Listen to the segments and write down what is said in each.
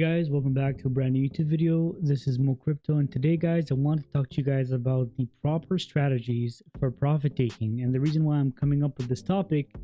Guys, welcome back to a brand new YouTube video. This is Mo Crypto, and today guys I want to talk to you guys about the proper strategies for profit taking. And the reason why I'm coming up with this topic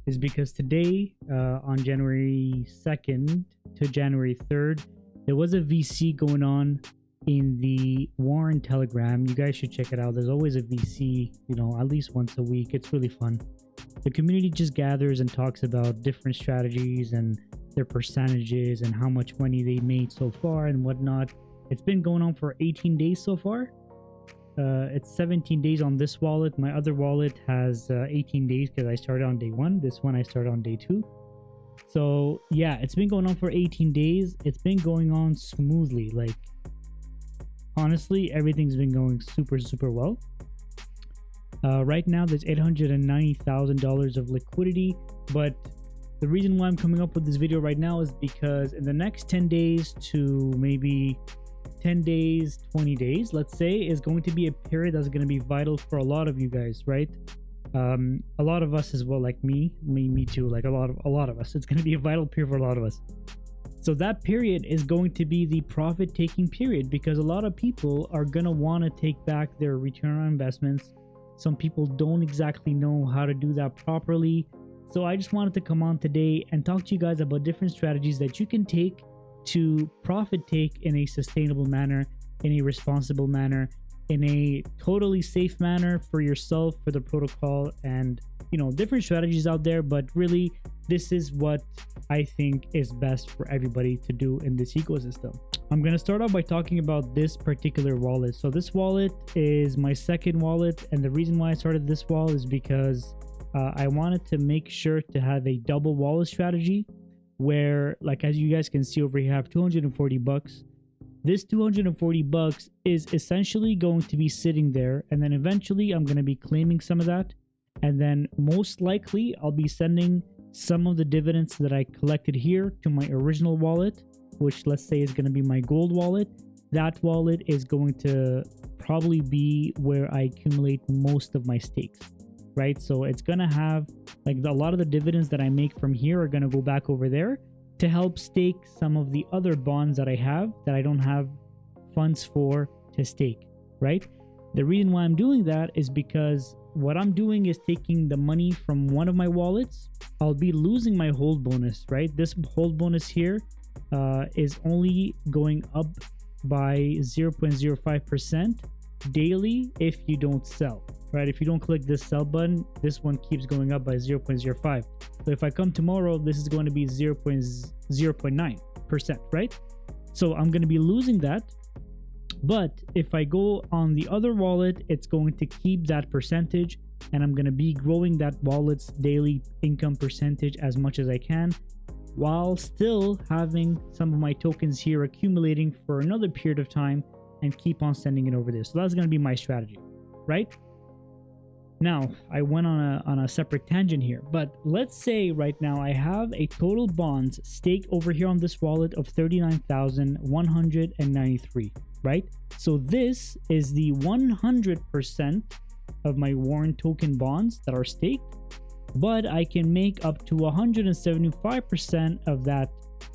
is because today on January 2nd to January 3rd there was a VC going on in the Warren Telegram. You guys should check it out. There's always a VC, at least once a week. It's really fun. The community just gathers and talks about different strategies and their percentages and how much money they made so far and whatnot. It's been going on for 18 days so far. It's 17 days on this wallet. My other wallet has 18 days because I started on day 1. This one I started on day 2. So yeah, it's been going on for 18 days. It's been going on smoothly. Like, honestly, everything's been going super well. Right now there's $890,000 of liquidity, but the reason why I'm coming up with this video right now is because in the next 10 days to maybe 10 days, 20 days, let's say, is going to be a period that's going to be vital for a lot of you guys, right? A lot of us as well, like me too, like a lot of us. It's going to be a vital period for a lot of us. So that period is going to be the profit taking period because a lot of people are going to want to take back their return on investments. Some people don't exactly know how to do that properly. So I just wanted to come on today and talk to you guys about different strategies that you can take to profit take in a sustainable manner, in a responsible manner, in a totally safe manner for yourself, for the protocol, and different strategies out there. But really, this is what I think is best for everybody to do in this ecosystem. I'm going to start off by talking about this particular wallet. So this wallet is my second wallet, and the reason why I started this wallet is because I wanted to make sure to have a double wallet strategy where, like, as you guys can see over here, I have 240 bucks. This 240 bucks is essentially going to be sitting there, and then eventually I'm going to be claiming some of that, and then most likely I'll be sending some of the dividends that I collected here to my original wallet, which let's say is going to be my gold wallet. That wallet is going to probably be where I accumulate most of my stakes, right? So it's gonna have, like, a lot of the dividends that I make from here are gonna go back over there to help stake some of the other bonds that I have that I don't have funds for to stake, right? The reason why I'm doing that is because what I'm doing is taking the money from one of my wallets. I'll be losing my hold bonus, right? This hold bonus here is only going up by 0.05% daily if you don't sell, right? If you don't click this sell button, this one keeps going up by 0.05. So if I come tomorrow, this is going to be 0.9%, right? So I'm going to be losing that. But if I go on the other wallet, it's going to keep that percentage, and I'm going to be growing that wallet's daily income percentage as much as I can, while still having some of my tokens here accumulating for another period of time and keep on sending it over there. So that's going to be my strategy, right? Now, I went on a separate tangent here, but let's say right now I have a total bonds staked over here on this wallet of 39,193, right? So this is the 100% of my Warren token bonds that are staked, but I can make up to 175% of that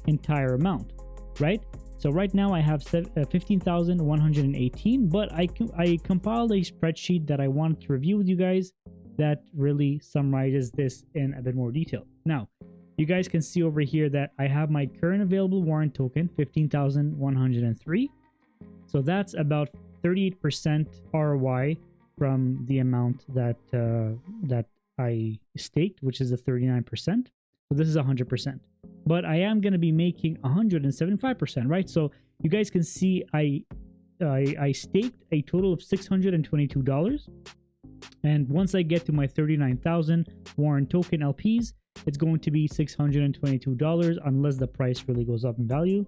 entire amount, right? So right now I have 15,118, but I compiled a spreadsheet that I wanted to review with you guys that really summarizes this in a bit more detail. Now, you guys can see over here that I have my current available Warren token, 15,103. So that's about 38% ROI from the amount that I staked, which is the 39%. So this is 100%. But I am going to be making 175%, right? So you guys can see I staked a total of $622. And once I get to my 39,000 Warren token LPs, it's going to be $622 unless the price really goes up in value.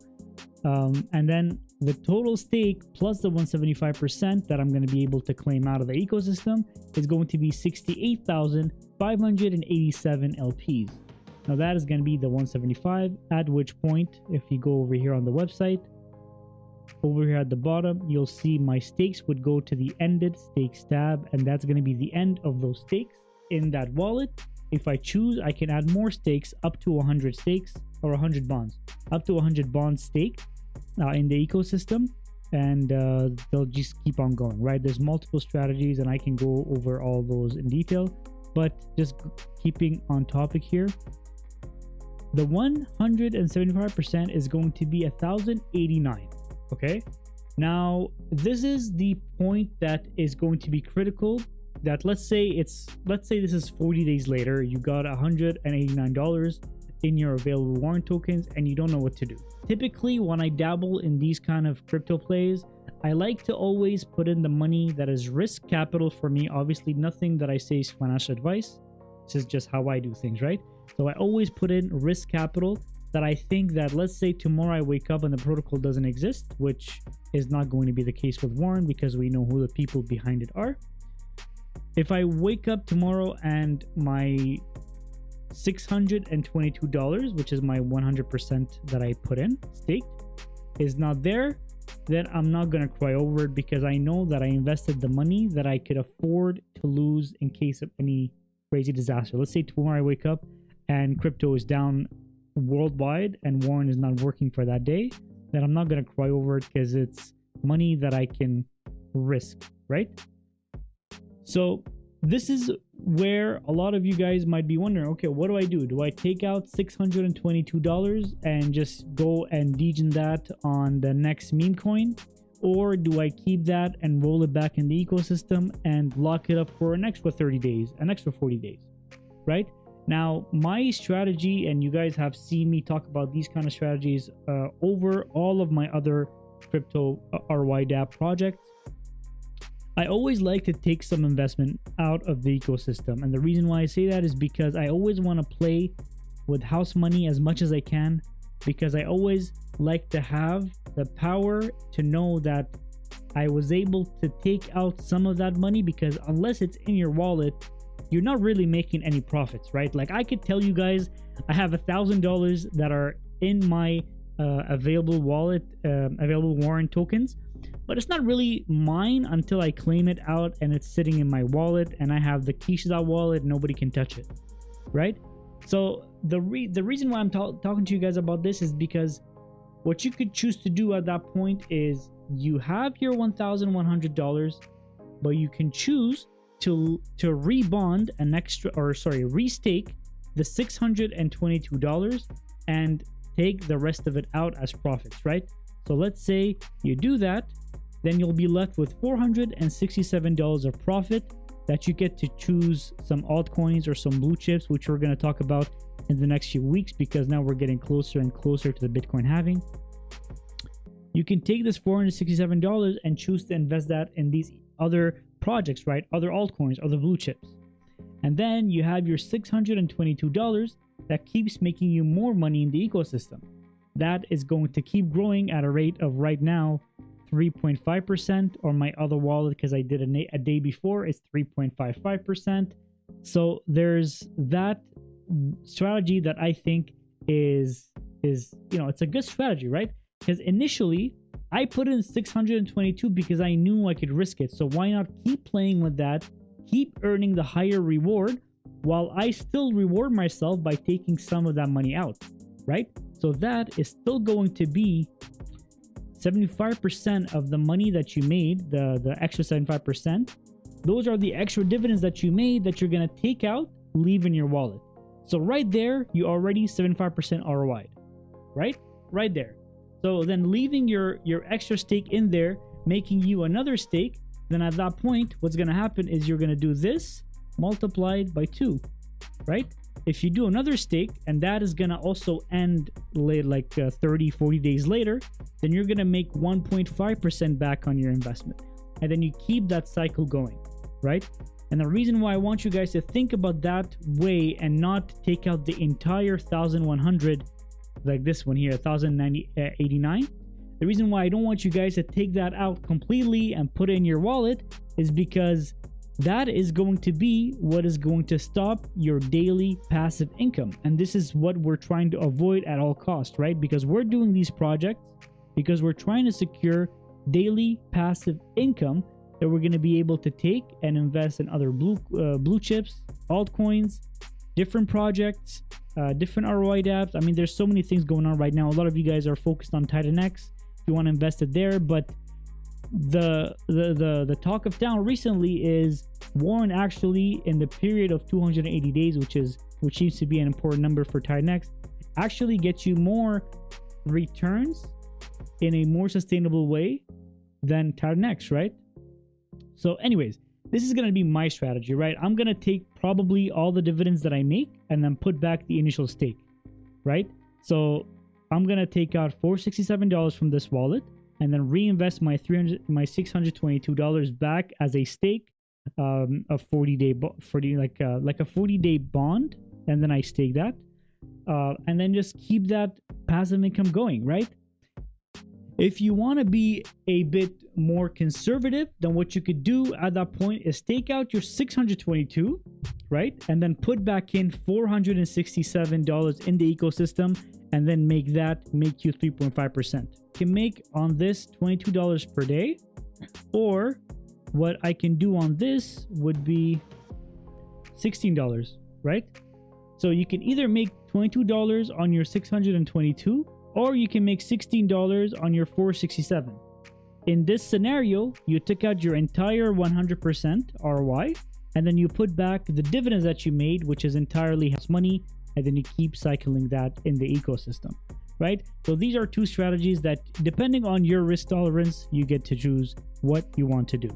And then the total stake plus the 175% that I'm going to be able to claim out of the ecosystem is going to be 68,587 LPs. Now that is going to be the 175, at which point, if you go over here on the website, over here at the bottom, you'll see my stakes would go to the ended stakes tab, and that's going to be the end of those stakes in that wallet. if I choose, I can add more stakes up to 100 stakes or 100 bonds, up to 100 bonds staked in the ecosystem, and they'll just keep on going, right? There's multiple strategies, and I can go over all those in detail, but just keeping on topic here, the 175% is going to be 1,089. Okay, now this is the point that is going to be critical. That let's say this is 40 days later, you got $189 in your available warrant tokens and you don't know what to do. Typically, when I dabble in these kind of crypto plays, I like to always put in the money that is risk capital for me. Obviously, nothing that I say is financial advice. This is just how I do things, right? So I always put in risk capital that I think that, let's say tomorrow I wake up and the protocol doesn't exist, which is not going to be the case with Warren because we know who the people behind it are. If I wake up tomorrow and my $622, which is my 100% that I put in staked, is not there, then I'm not going to cry over it because I know that I invested the money that I could afford to lose in case of any crazy disaster. Let's say tomorrow I wake up and crypto is down worldwide and Warren is not working for that day, then I'm not going to cry over it because it's money that I can risk, right? So this is where a lot of you guys might be wondering, okay, what do I do? Do I take out $622 and just go and degen that on the next meme coin? Or do I keep that and roll it back in the ecosystem and lock it up for an extra 30 days, an extra 40 days, right? Now, my strategy, and you guys have seen me talk about these kind of strategies over all of my other crypto ROI DApp projects. I always like to take some investment out of the ecosystem. And the reason why I say that is because I always want to play with house money as much as I can, because I always like to have the power to know that I was able to take out some of that money, because unless it's in your wallet, you're not really making any profits, right? Like I could tell you guys, I have $1,000 that are in my available wallet, available warrant tokens, but it's not really mine until I claim it out and it's sitting in my wallet and I have the keys to that wallet, nobody can touch it, right? So the reason why I'm talking to you guys about this is because what you could choose to do at that point is you have your $1,100, but you can choose to rebond an extra, or sorry, restake the $622 and take the rest of it out as profits, right? So let's say you do that, then you'll be left with $467 of profit that you get to choose some altcoins or some blue chips, which we're going to talk about in the next few weeks, because now we're getting closer and closer to the Bitcoin halving. You can take this $467 and choose to invest that in these other projects, right? Other altcoins, other blue chips. And then you have your $622 that keeps making you more money in the ecosystem. That is going to keep growing at a rate of right now 3.5%, or my other wallet, because I did a day before, is 3.55%. So there's that strategy that I think is it's a good strategy, right? Because initially I put in 622 because I knew I could risk it. So why not keep playing with that, keep earning the higher reward while I still reward myself by taking some of that money out, right? So that is still going to be 75% of the money that you made, the extra 75%. Those are the extra dividends that you made that you're going to take out, leave in your wallet. So right there, you already 75% ROI, right? Right there. So then leaving your extra stake in there, making you another stake, then at that point, what's going to happen is you're going to do this multiplied by 2, right? If you do another stake, and that is going to also end late, like 30, 40 days later, then you're going to make 1.5% back on your investment. And then you keep that cycle going, right? And the reason why I want you guys to think about that way and not take out the entire 1,100, like this one here, 1,089. The reason why I don't want you guys to take that out completely and put it in your wallet is because that is going to be what is going to stop your daily passive income. And this is what we're trying to avoid at all costs, right? Because we're doing these projects because we're trying to secure daily passive income that we're going to be able to take and invest in other blue chips, altcoins, different projects, different ROI dApps. I mean, there's so many things going on right now. A lot of you guys are focused on Titan X if you want to invest it there, but the talk of town recently is Warren actually, in the period of 280 days, which seems to be an important number for Titan X, actually gets you more returns in a more sustainable way than Titan X, right? So anyways, this is going to be my strategy, right? I'm going to take probably all the dividends that I make and then put back the initial stake, right? So I'm going to take out $467 from this wallet and then reinvest my $622 back as a stake, a 40-day like a 40-day bond, and then I stake that, and then just keep that passive income going, right? If you want to be a bit more conservative, then what you could do at that point is take out your $622, right? And then put back in $467 in the ecosystem, and then make you 3.5%. You can make on this $22 per day, or what I can do on this would be $16, right? So you can either make $22 on your 622, or you can make $16 on your 467. In this scenario, you took out your entire 100% ROI, and then you put back the dividends that you made, which is entirely house money, and then you keep cycling that in the ecosystem, right? So these are two strategies that, depending on your risk tolerance, you get to choose what you want to do.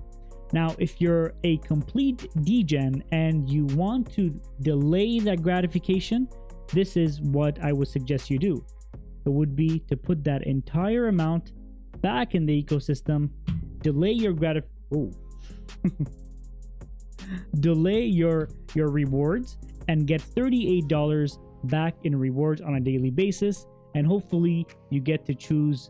Now, if you're a complete degen and you want to delay that gratification, this is what I would suggest you do. It would be to put that entire amount back in the ecosystem, delay your delay your rewards, and get $38 back in rewards on a daily basis. And hopefully you get to choose,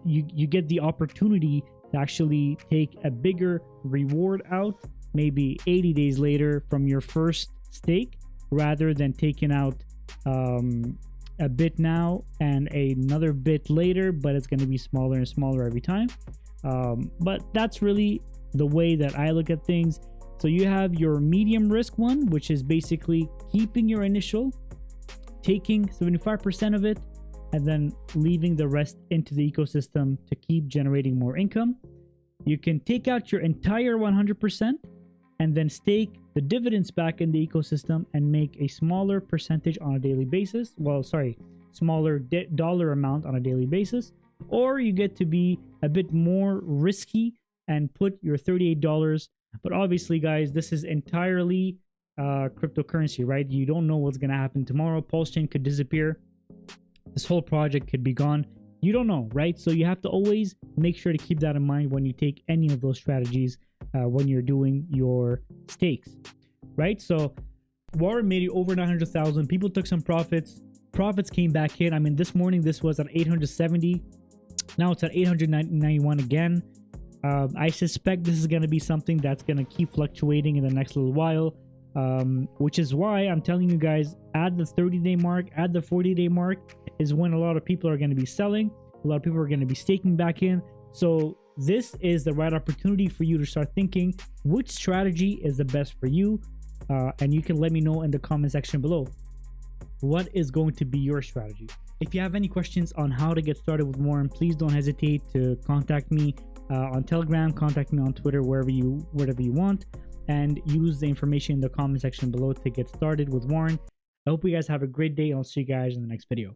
you get the opportunity to actually take a bigger reward out maybe 80 days later from your first stake, rather than taking out a bit now and another bit later, but it's going to be smaller and smaller every time. But that's really the way that I look at things. So you have your medium risk one, which is basically keeping your initial, taking 75% of it, and then leaving the rest into the ecosystem to keep generating more income. You can take out your entire 100% and then stake the dividends back in the ecosystem and make a smaller percentage on a daily basis. Smaller dollar amount on a daily basis. Or you get to be a bit more risky and put your $38. But obviously, guys, this is entirely cryptocurrency, right? You don't know what's going to happen tomorrow. Pulsechain could disappear. This whole project could be gone. You don't know, right? So you have to always make sure to keep that in mind when you take any of those strategies when you're doing your stakes, right? So Warren made it over 900,000. People took some profits. Profits came back in. I mean, this morning, this was at 870. Now it's at 891 again. I suspect this is going to be something that's going to keep fluctuating in the next little while, which is why I'm telling you guys, at the 30-day mark, at the 40-day mark is when a lot of people are going to be selling. A lot of people are going to be staking back in. So this is the right opportunity for you to start thinking which strategy is the best for you. And you can let me know in the comment section below what is going to be your strategy. If you have any questions on how to get started with Warren, please don't hesitate to contact me on Telegram, contact me on Twitter, wherever you want, and use the information in the comment section below to get started with Warren. I hope you guys have a great day. I'll see you guys in the next video.